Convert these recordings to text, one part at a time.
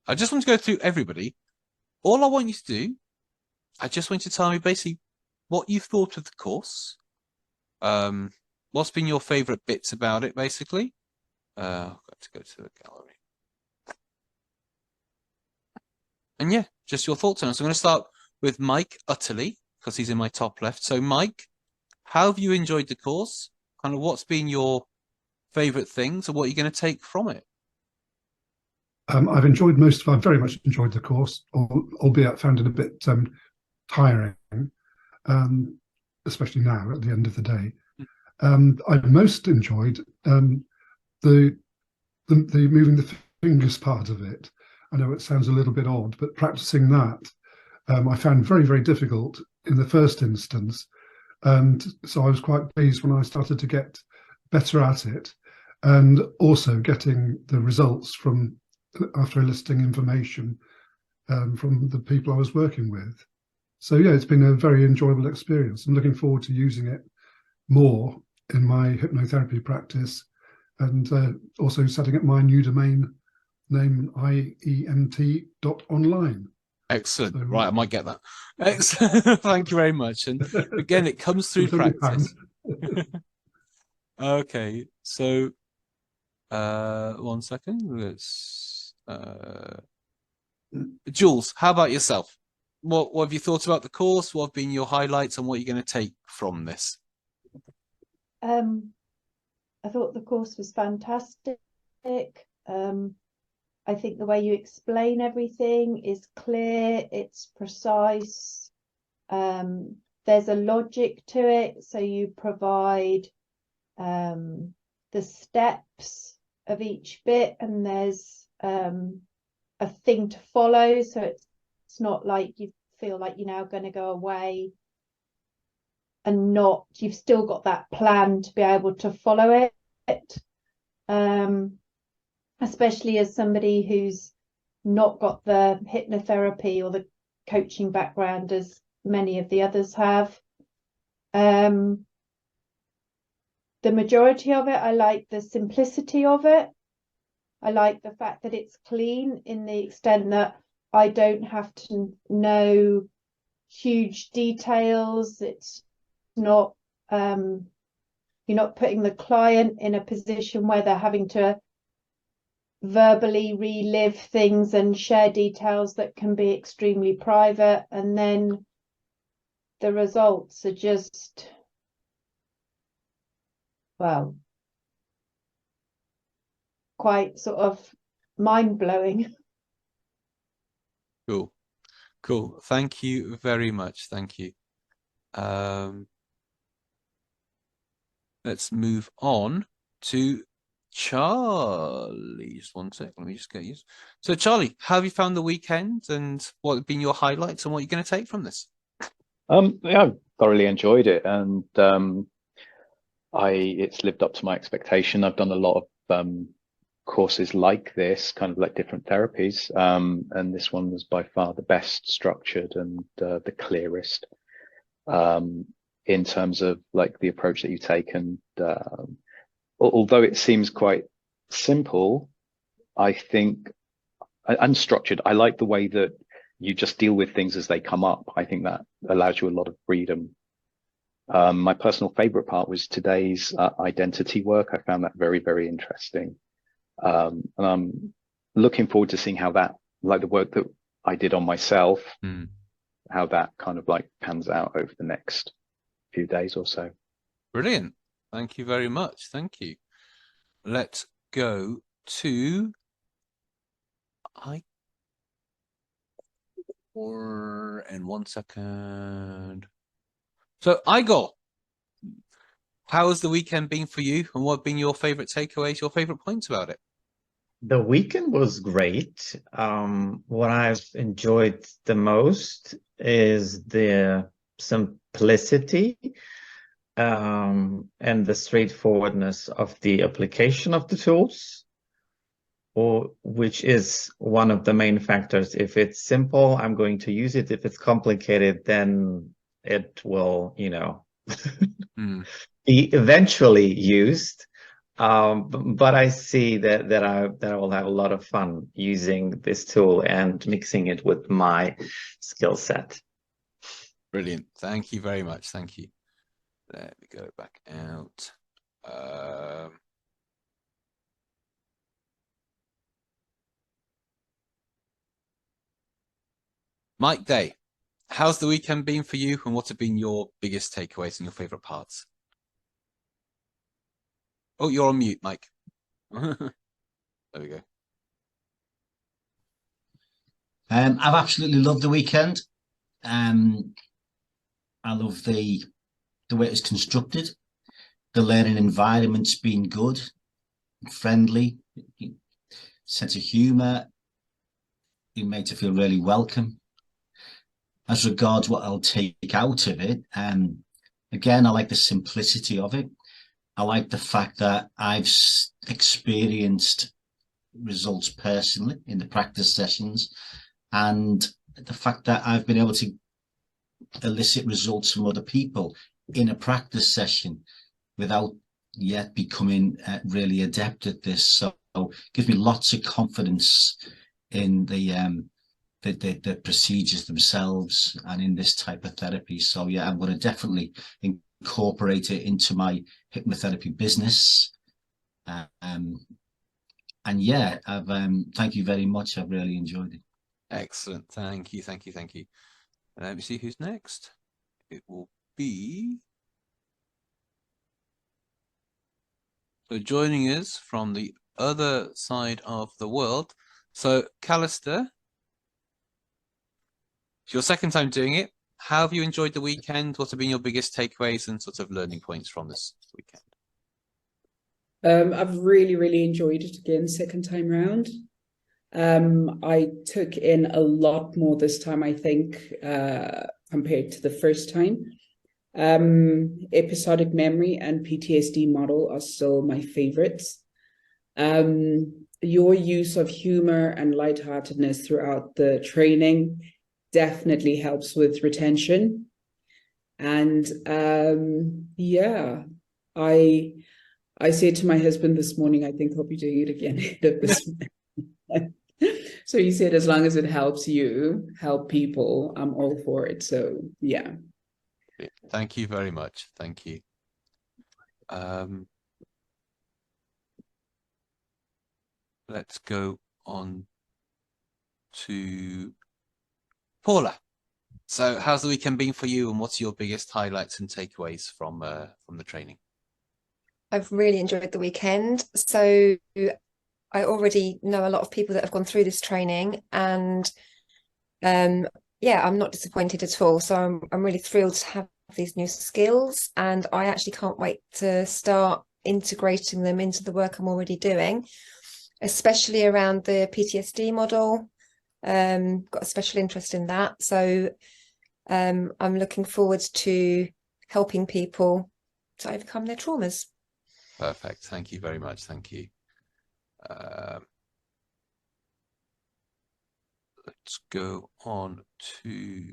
I just want to go through everybody. All I want you to do, I just want you to tell me basically what you thought of the course. Um, what's been your favorite bits about it, basically? I've got to go to the gallery. And yeah, just your thoughts on it. So I'm going to start with Mike Utterly, because he's in my top left. So Mike, how have you enjoyed the course? Kind of what's been your favorite things and what are you going to take from it? I've very much enjoyed the course, albeit found it a bit tiring, um, especially now at the end of the day. I've most enjoyed the, the moving the fingers part of it. I know it sounds a little bit odd, but practicing that I found very, very difficult in the first instance. And so I was quite pleased when I started to get better at it, and also getting the results from after eliciting information from the people I was working with. So yeah, it's been a very enjoyable experience. I'm looking forward to using it more in my hypnotherapy practice, and also setting up my new domain name IEMT.online. Excellent. So Right, I might get that. Excellent. Thank you very much. And again, it comes through practice. Okay, so 1 second. Let's Jules, how about yourself? What have you thought about the course? What have been your highlights and what are you going to take from this? I thought the course was fantastic. I think the way you explain everything is clear, it's precise. There's a logic to it, so you provide the steps of each bit, and there's a thing to follow, so it's not like you feel like you're now going to go away and not, you've still got that plan to be able to follow it, especially as somebody who's not got the hypnotherapy or the coaching background as many of the others have. The majority of it, I like the simplicity of it. I like the fact that it's clean in the extent that I don't have to know huge details. It's not, you're not putting the client in a position where they're having to verbally relive things and share details that can be extremely private, and then the results are just, well, quite sort of mind-blowing. Cool. Cool. Thank you very much. Thank you. Let's move on to Charlie. Just 1 sec. Let me just get used. So, Charlie, how have you found the weekend and what have been your highlights and what you're going to take from this? Yeah, I've thoroughly enjoyed it, and it's lived up to my expectation. I've done a lot of courses like this, kind of like different therapies, and this one was by far the best structured and the clearest in terms of like the approach that you take. And although it seems quite simple, I think unstructured, I like the way that you just deal with things as they come up. I think that allows you a lot of freedom. My personal favorite part was today's identity work. I found that very, very interesting. And I'm looking forward to seeing how that, like the work that I did on myself, how that kind of like pans out over the next few days or so. Brilliant. Thank you very much. Thank you. Let's go to in 1 second. So Igor, how has the weekend been for you and what have been your favorite takeaways, your favorite points about it? The weekend was great. What I've enjoyed the most is the simplicity and the straightforwardness of the application of the tools, which is one of the main factors. If it's simple, I'm going to use it. If it's complicated, then it will, be eventually used. But I see that I will have a lot of fun using this tool and mixing it with my skill set. Brilliant. Thank you very much. Thank you. There we go. Back out. Mike Day, how's the weekend been for you, and what have been your biggest takeaways and your favorite parts? Oh, you're on mute, Mike. There we go. I've absolutely loved the weekend. I love the way it was constructed. The learning environment's been good, friendly, sense of humour. It made to feel really welcome. As regards what I'll take out of it, again, I like the simplicity of it. I like the fact that I've experienced results personally in the practice sessions, and the fact that I've been able to elicit results from other people in a practice session without yet becoming really adept at this. So it gives me lots of confidence in the procedures themselves and in this type of therapy. So yeah, I'm going to definitely incorporate it into my hypnotherapy business. And yeah, thank you very much. I've really enjoyed it. Excellent. Thank you. Thank you. Thank you. And let me see who's next. It will be. So joining us from the other side of the world. So Callister, it's your second time doing it. How have you enjoyed the weekend? What have been your biggest takeaways and sort of learning points from this weekend? I've really enjoyed it again, second time round. I took in a lot more this time, I think, compared to the first time. Episodic memory and PTSD model are still my favorites. Your use of humor and lightheartedness throughout the training definitely helps with retention. And yeah, I said to my husband this morning, I think I'll be doing it again. So he said, as long as it helps you help people, I'm all for it. So yeah. Thank you very much. Thank you. Let's go on to Paula. So how's the weekend been for you, and what's your biggest highlights and takeaways from the training? I've really enjoyed the weekend. So I already know a lot of people that have gone through this training, and yeah, I'm not disappointed at all. So I'm really thrilled to have these new skills, and I actually can't wait to start integrating them into the work I'm already doing, especially around the PTSD model. Got a special interest in that. So I'm looking forward to helping people to overcome their traumas. Perfect. Thank you very much. Thank you. Let's go on to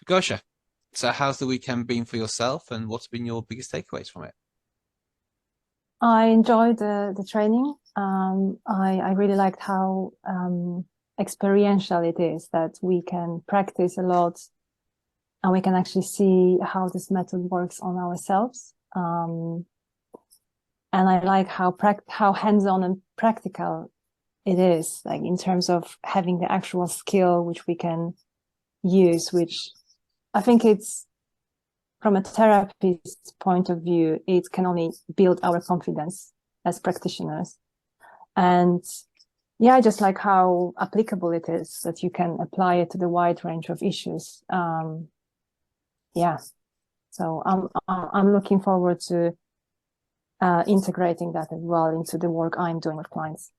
Gosha. So how's the weekend been for yourself, and what's been your biggest takeaways from it? I enjoyed the training. I really liked how experiential it is, that we can practice a lot and we can actually see how this method works on ourselves. And I like how hands-on and practical it is, like in terms of having the actual skill which we can use, which I think it's, from a therapist's point of view, it can only build our confidence as practitioners. And yeah, I just like how applicable it is, that you can apply it to the wide range of issues. Yeah, so I'm looking forward to integrating that as well into the work I'm doing with clients.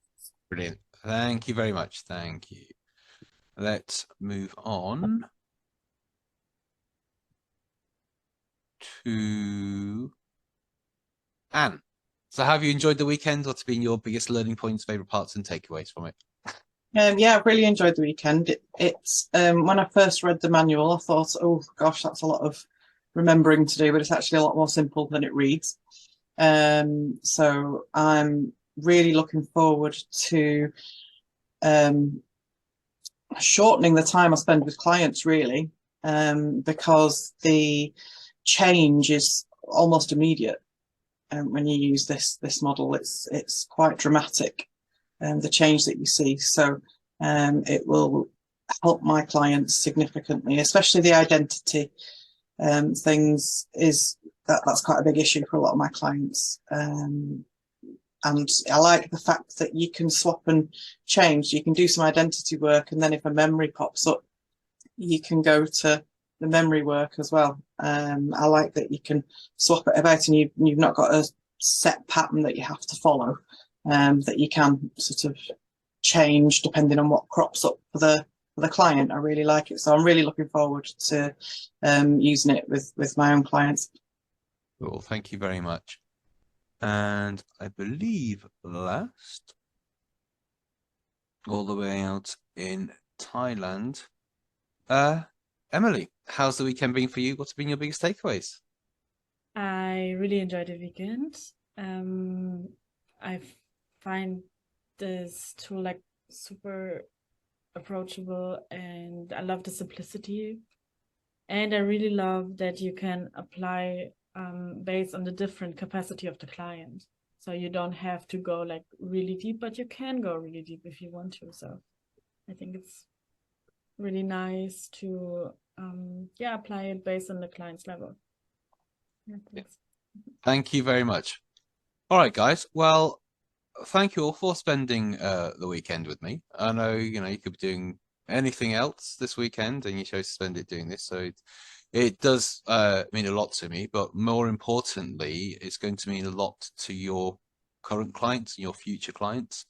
Brilliant. Thank you very much. Thank you. Let's move on to Anne. So have you enjoyed the weekend? What's been your biggest learning points, favorite parts and takeaways from it? Yeah, I've really enjoyed the weekend. It's when I first read the manual, I thought, oh gosh, that's a lot of remembering to do, but it's actually a lot more simple than it reads. So I'm really looking forward to shortening the time I spend with clients, really, because the change is almost immediate. When you use this model, it's quite dramatic, the change that you see. So it will help my clients significantly, especially the identity things. That's quite a big issue for a lot of my clients. And I like the fact that you can swap and change. You can do some identity work, and then if a memory pops up, you can go to the memory work as well. I like that you can swap it about, and you've not got a set pattern that you have to follow, that you can sort of change depending on what crops up for the client. I really like it. So I'm really looking forward to using it with my own clients. Cool, thank you very much. And I believe last, all the way out in Thailand, Emily, how's the weekend been for you? What's been your biggest takeaways? I really enjoyed the weekend. I find this tool like super approachable, and I love the simplicity. And I really love that you can apply based on the different capacity of the client. So you don't have to go like really deep, but you can go really deep if you want to. So I think it's really nice to apply it based on the client's level. Yeah, thanks. Thank you very much. All right, guys. Well, thank you all for spending the weekend with me. I know, you could be doing anything else this weekend, and you chose to spend it doing this. So it does mean a lot to me, but more importantly, it's going to mean a lot to your current clients and your future clients.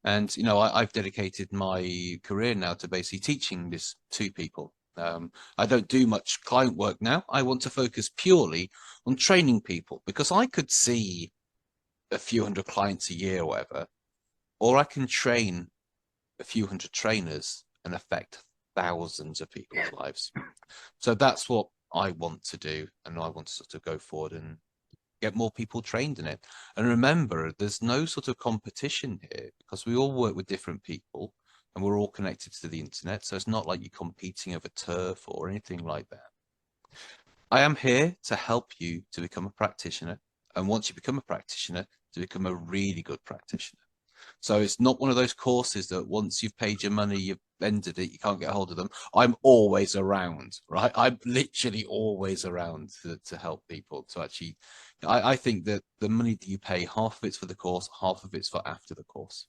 And, I've dedicated my career now to basically teaching this to people. I don't do much client work now. I want to focus purely on training people, because I could see a few hundred clients a year or whatever, or I can train a few hundred trainers and affect thousands of people's lives. So that's what I want to do, and I want to sort of go forward and get more people trained in it. And remember, there's no sort of competition here, because we all work with different people and we're all connected to the internet. So it's not like you're competing over turf or anything like that. I am here to help you to become a practitioner. And once you become a practitioner, to become a really good practitioner. So it's not one of those courses that once you've paid your money, you've ended it, you can't get hold of them. I'm always around, right? I'm literally always around to help people to actually, I think that the money that you pay, half of it's for the course, half of it's for after the course.